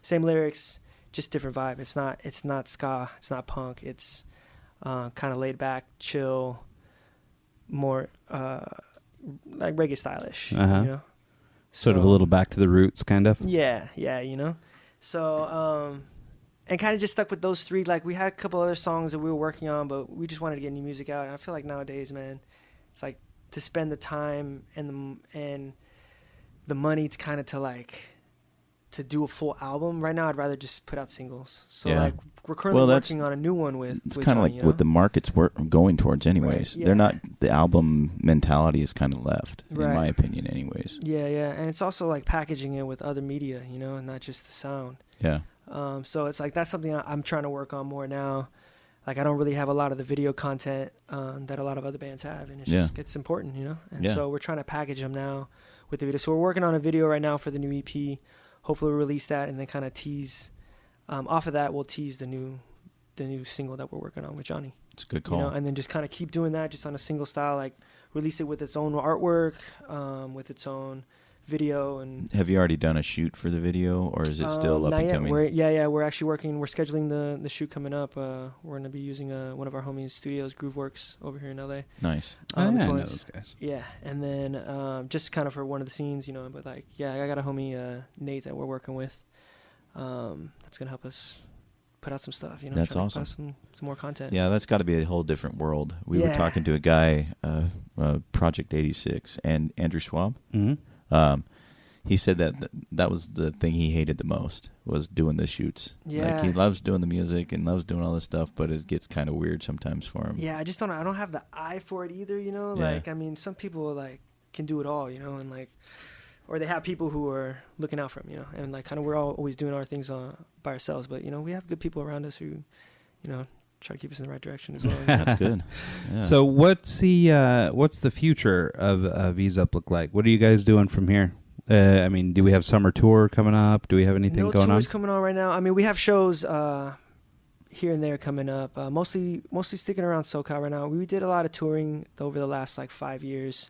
same lyrics, just different vibe. It's not ska, it's not punk. It's kind of laid back, chill, more like reggae stylish. Uh-huh. You know, Sort of a little back to the roots, kind of. Yeah, you know. So and kind of just stuck with those three. Like we had a couple other songs that we were working on, but we just wanted to get new music out. And I feel like nowadays, man, it's like to spend the time and the money to kind of to do a full album. Right now, I'd rather just put out singles. So Yeah. like we're currently working on a new one with. It's with kind of Johnny, like you know? what the market's going towards, anyways. Right, yeah. They're not, the album mentality is kind of left, in Right. my opinion, anyways. Yeah, and it's also like packaging it with other media, you know, and not just the sound. Yeah. So it's like that's something I'm trying to work on more now. Like I don't really have a lot of the video content that a lot of other bands have, and it's important, you know. And so we're trying to package them now with the video. So we're working on a video right now for the new EP. Hopefully we'll release that and then kind of tease. Off of that, we'll tease the new single that we're working on with Johnny. It's a good call. You know, and then just kind of keep doing that just on a single style, like release it with its own artwork, with its own video. And have you already done a shoot for the video, or is it still up not and yet. coming? We're actually working. We're scheduling the shoot coming up. We're going to be using one of our homies' studios, Grooveworks, over here in LA. Nice. I know towards- those guys. Yeah, and then just kind of for one of the scenes, you know. But like, yeah, I got a homie Nate that we're working with. That's gonna help us put out some stuff. You know, That's trying to put awesome. out some more content. Yeah, that's got to be a whole different world. We were Yeah. talking to a guy, Project 86, and Andrew Schwab. Mm-hmm. He said that was the thing he hated the most, was doing the shoots. Yeah. Like, he loves doing the music and loves doing all this stuff, but it gets kind of weird sometimes for him. Yeah, I don't have the eye for it either, you know? Yeah. Like, I mean, some people, like, can do it all, you know? And, like, or they have people who are looking out for them, you know? And, like, kind of we're all always doing our things by ourselves. But, you know, we have good people around us who, you know, try to keep us in the right direction as well. That's good. Yeah. So what's the future of V's Up look like? What are you guys doing from here? I mean, do we have summer tour coming up? Do we have anything No going on? tours coming on right now. I mean, we have shows here and there coming up. Mostly sticking around SoCal right now. We did a lot of touring over the last like 5 years,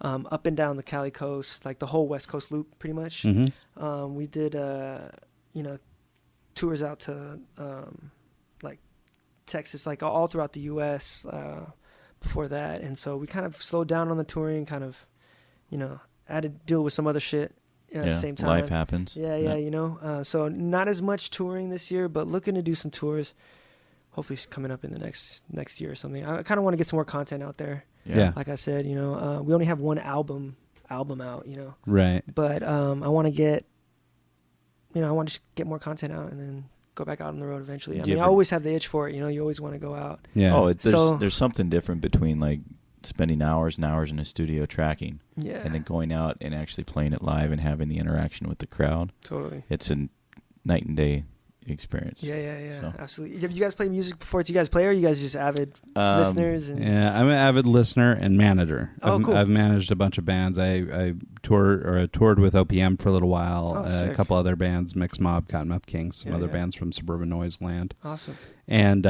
up and down the Cali coast, like the whole West Coast loop, pretty much. Mm-hmm. We did tours out to like Texas, like all throughout the U.S. Before that, and so we kind of slowed down on the touring, kind of, you know, had to deal with some other shit at the same time. Life happens. Yeah, you know. So not as much touring this year, but looking to do some tours. Hopefully, it's coming up in the next year or something. I kind of want to get some more content out there. Yeah. Like I said, you know, we only have one album out, you know. Right. But I want to get more content out and then go back out on the road eventually. I mean, I always have the itch for it. You know, you always want to go out. Yeah. Oh, there's something different between like spending hours and hours in a studio tracking, and then going out and actually playing it live and having the interaction with the crowd. Totally. It's a night and day experience. Yeah. So. Absolutely. Have you guys played music before? Do you guys play, or are you guys just avid listeners? And Yeah, I'm an avid listener and manager. Cool. I've managed a bunch of bands. I toured with OPM for a little while. A Sick. couple other bands, Mixed Mob, Cottonmouth Kings, some other Yeah. bands from Suburban Noise Land. Awesome. And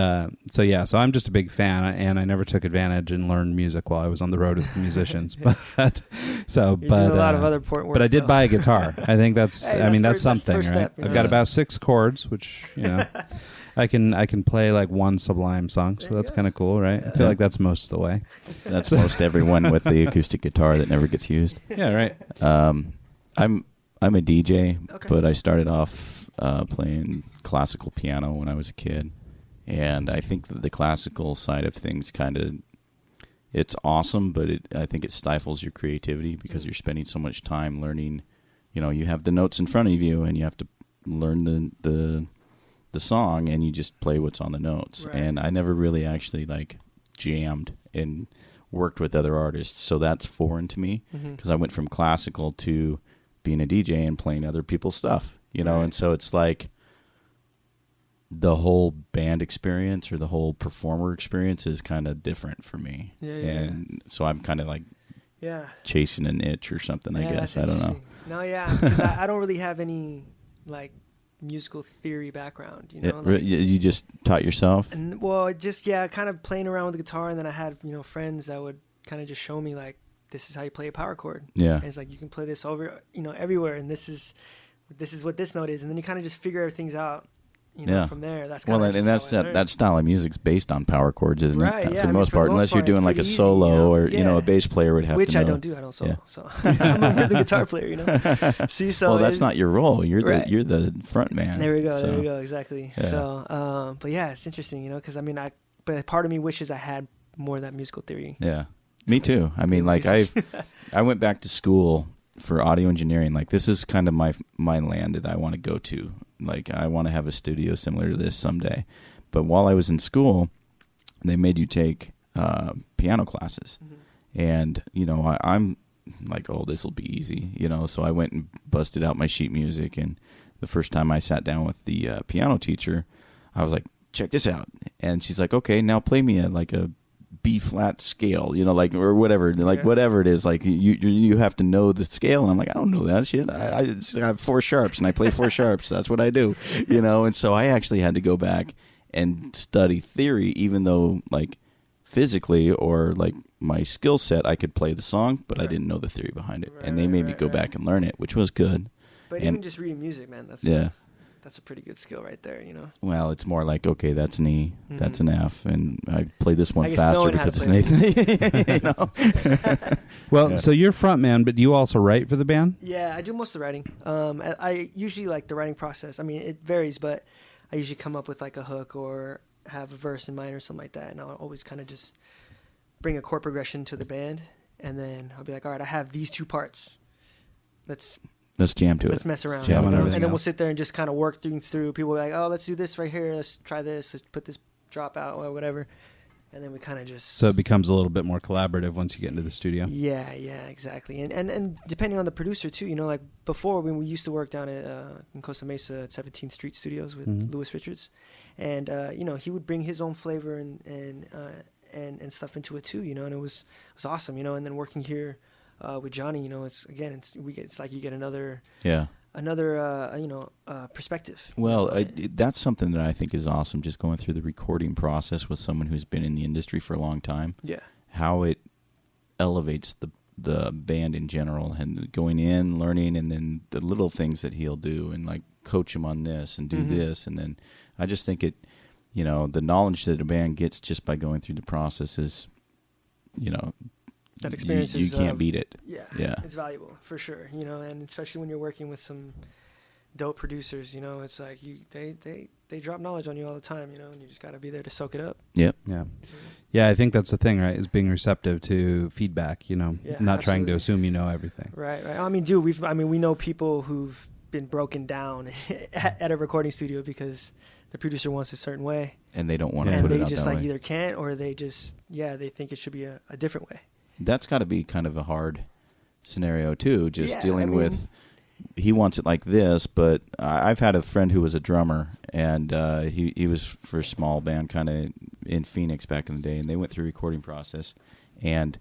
so I'm just a big fan, and I never took advantage and learned music while I was on the road with musicians. But You're doing a lot of other important work. but I did though. buy a guitar. I think that's Hey, that's that's something, first right? step, you I've know? got about 6 chords, which, you know, I can play like one Sublime song, so There you that's go. kind of cool, right? I feel like that's most of the way. That's most everyone with the acoustic guitar that never gets used. Yeah, right. I'm a DJ, Okay. but I started off playing classical piano when I was a kid, and I think that the classical side of things it's awesome, but I think it stifles your creativity because you're spending so much time learning. You know, you have the notes in front of you, and you have to learn the song, and you just play what's on the notes. Right. And I never really actually like jammed and worked with other artists, so that's foreign to me because I went from classical to being a DJ and playing other people's stuff, you know. Right. And so it's like the whole band experience or the whole performer experience is kind of different for me. Yeah. And so I'm kind of like Yeah. chasing an itch or something, I Yeah, guess. that's I don't know. interesting. No, yeah, because I don't really have any like musical theory background, you know. like- You just taught yourself? And well, just kind of playing around with the guitar, and then I had friends that would kind of just show me like, this is how you play a power chord. Yeah. And it's like you can play this over everywhere, and this is this is what this note is, and then you kind of just figure things out, from there. That's well, kind of and that's that style of music's based on power chords, isn't right, it? Yeah. For the most part, unless you're doing like a solo or a bass player would have which to know. I don't do. I don't solo, so I'm a rhythm guitar player. See, so well, that's not your role. You're you're the front man. There we go. So. There we go. Exactly. Yeah. So, but yeah, it's interesting, because but part of me wishes I had more of that musical theory. Yeah, me too. I mean, like I went back to school for audio engineering. Like this is kind of my land that I want to go to. Like I want to have a studio similar to this someday. But while I was in school, they made you take piano classes, and I'm like, oh, this will be easy, So I went and busted out my sheet music, and the first time I sat down with the piano teacher, I was like, check this out, and she's like, okay, now play me a B flat scale, or whatever, whatever it is, like you have to know the scale. And I'm like, I don't know that shit. I have 4 sharps and I play 4 sharps. That's what I do, And so I actually had to go back and study theory, even though like physically or like my skill set, I could play the song, but I didn't know the theory behind it. And they made me go back and learn it, which was good. But even just reading music, man, that's a pretty good skill right there, Well, it's more like, okay, that's an E, that's an F, and I play this one faster because it's an A. Well, so you're front man, but do you also write for the band? Yeah, I do most of the writing. I usually like the writing process. I mean, it varies, but I usually come up with like a hook or have a verse in mind or something like that, and I'll always kind of just bring a chord progression to the band, and then I'll be like, all right, I have these 2 parts. Let's jam to it. Let's mess around. Jam on everything and then we'll else. sit there and just kind of work through. People are like, oh, let's do this right here. Let's try this. Let's put this drop out or whatever. And then we kind of just... So it becomes a little bit more collaborative once you get into the studio. Yeah, exactly. And depending on the producer too, like before when we used to work down at in Costa Mesa at 17th Street Studios with Louis Richards, and he would bring his own flavor and stuff into it too, and it was awesome, and then working here with Johnny, it's like you get another perspective. Well, that's something that I think is awesome, just going through the recording process with someone who's been in the industry for a long time. Yeah. How it elevates the band in general, and going in, learning, and then the little things that he'll do, and like coach him on this and do this. And then I just think it, the knowledge that a band gets just by going through the process is, that experience you can't beat it. Yeah, it's valuable for sure. And especially when you're working with some dope producers, it's like they drop knowledge on you all the time, and you just got to be there to soak it up. Yep. Yeah, I think that's the thing, right? Is being receptive to feedback. Not trying to assume you know everything. Right. I mean, dude, we know people who've been broken down at a recording studio because the producer wants a certain way, and they don't want to and put it they out just that like way. either can't or they just they think it should be a different way. That's got to be kind of a hard scenario too, just dealing with, he wants it like this, but I've had a friend who was a drummer, and he was for a small band kind of in Phoenix back in the day, and they went through a recording process, and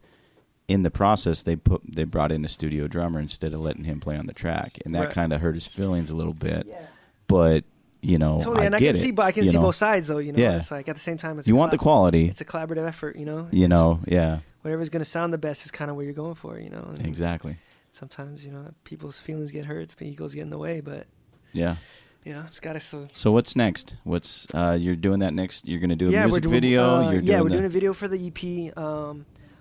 in the process they brought in a studio drummer instead of letting him play on the track, and that kind of hurt his feelings a little bit. Yeah. But totally, and I can see both sides though. Yeah. It's like at the same time, it's you want the quality. It's a collaborative effort. Yeah. Whatever's going to sound the best is kind of what you're going for. And exactly. Sometimes people's feelings get hurt, egos get in the way, but it's got to. So what's next? What's you're doing that next? You're going to do a music we're doing, video. we're doing a video for the EP.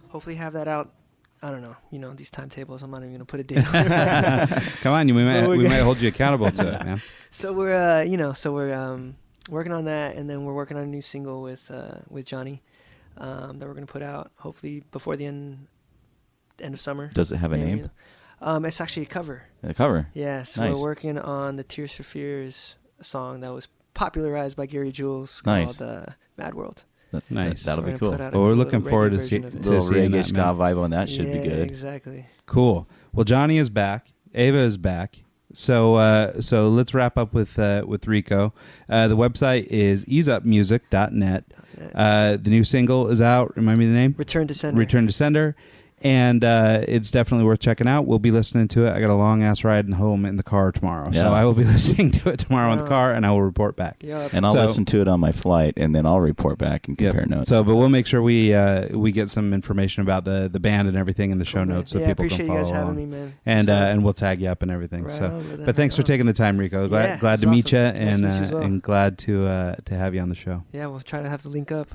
Hopefully have that out. I don't know. These timetables. I'm not even going to put a date on it. Come on, we might hold you accountable to it, man. So we're working on that, and then we're working on a new single with Johnny that we're going to put out hopefully before the end of summer. Does it have a name? It's actually a cover. A cover. Yeah. So nice. We're working on the Tears for Fears song that was popularized by Gary Jules nice. called Mad World. That's nice. That'll be cool. Well, we're looking forward to seeing little reggae ska vibe on that. Should be good. Exactly. Cool. Well, Johnny is back. Ava is back. So let's wrap up with Rico. The website is easeupmusic.net. The new single is out. Remind me the name. Return to Sender. Return to Sender. And it's definitely worth checking out. We'll be listening to it. I got a long-ass ride home in the car tomorrow. Yeah. So I will be listening to it tomorrow in the car, and I will report back. Yep. And I'll listen to it on my flight, and then I'll report back and compare notes. So, but we'll make sure we get some information about the band and everything in the show notes so people can follow appreciate you guys along. having me, man. And we'll tag you up and everything. Right so, on, brother. but thanks for taking the time, Rico. Glad to meet you, and Nice to meet you as well. and glad to have you on the show. Yeah, we'll try to have to link up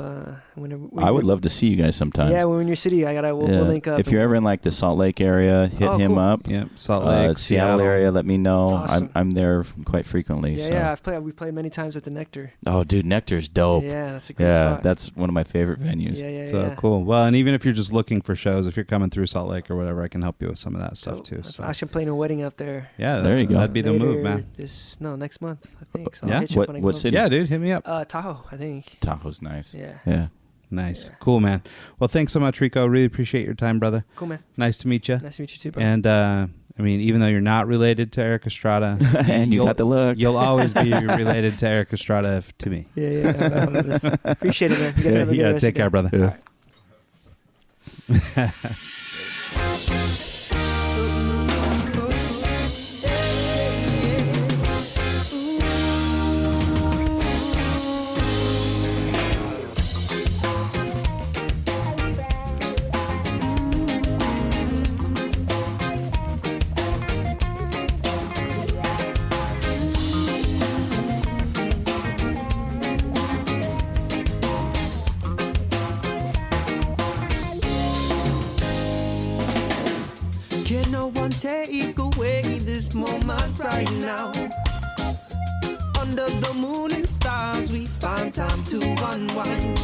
whenever. I would love to see you guys sometime. Yeah, when we're in your city, we'll link up. If you're ever in like the Salt Lake area, hit him cool. up. Yep, Salt Lake, Seattle area. Let me know. Awesome. I'm there quite frequently. Yeah, so. we played many times at the Nectar. Oh, dude, Nectar's dope. Yeah, that's a great spot. That's one of my favorite venues. Yeah. So cool. Well, and even if you're just looking for shows, if you're coming through Salt Lake or whatever, I can help you with some of that stuff too. So I should play in a wedding out there. yeah, there you go. That'd be the move, man. Next month, I think. So Yeah? I'll hit you up when I What go. city? Yeah, dude, hit me up. Tahoe, I think. Tahoe's nice. Yeah. Yeah. Nice, cool, man. Well, thanks so much, Rico. Really appreciate your time, brother. Cool, man. Nice to meet you. Nice to meet you too, bro. And I mean, even though you're not related to Eric Estrada, And you got the look. You'll always be related to Eric Estrada to me. Yeah. Appreciate it, man. You guys have a good rest take of your care, day. brother. Yeah. Can no one take away this moment right now? Under the moon and stars, we find time to unwind.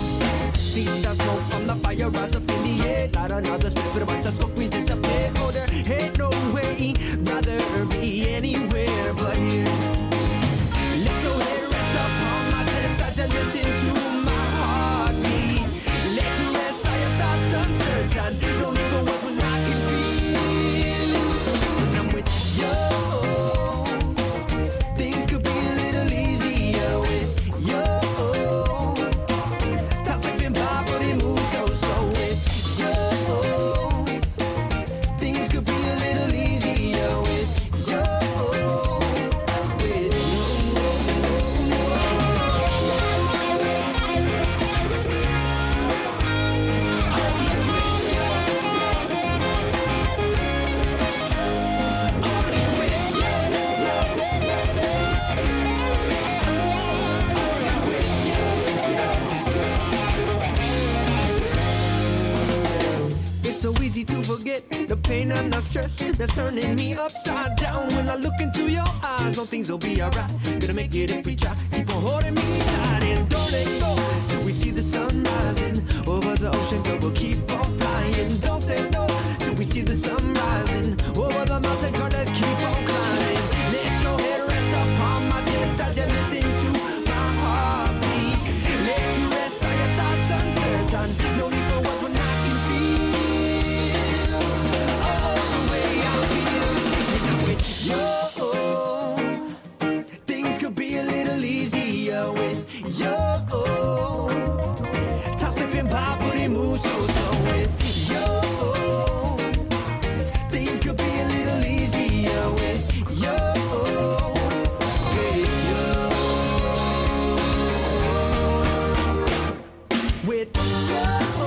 See the smoke from the fire rise up in the air. Light another split with a bunch of smoke we disappear. Oh, there ain't no way, rather be anywhere but here. Let your head rest upon my chest as you listen to my heartbeat. Let you rest all your thoughts uncertain. Don't need for words when I can feel. When I'm with you, things could be a little easier with you. Toss like been by, but it moves so with you. Things could be a little easier with you. With It's so easy to forget the pain and the stress that's turning me upside down. When I look into your eyes, no things will be alright. Gonna make it if we try. Keep on holding me tight and don't let go till we see the sun rising over the ocean. Girl, we'll keep on flying. Don't say no till we see the sun rising over the mountain. Girl, let's keep on climbing. Let your head rest upon my chest as you listen to my heartbeat. Let you rest all your thoughts uncertain. No need for words when I can feel. Things could be a little easier with you. Top slipping by, but it moves so with you. Things could be a little easier with you. With you.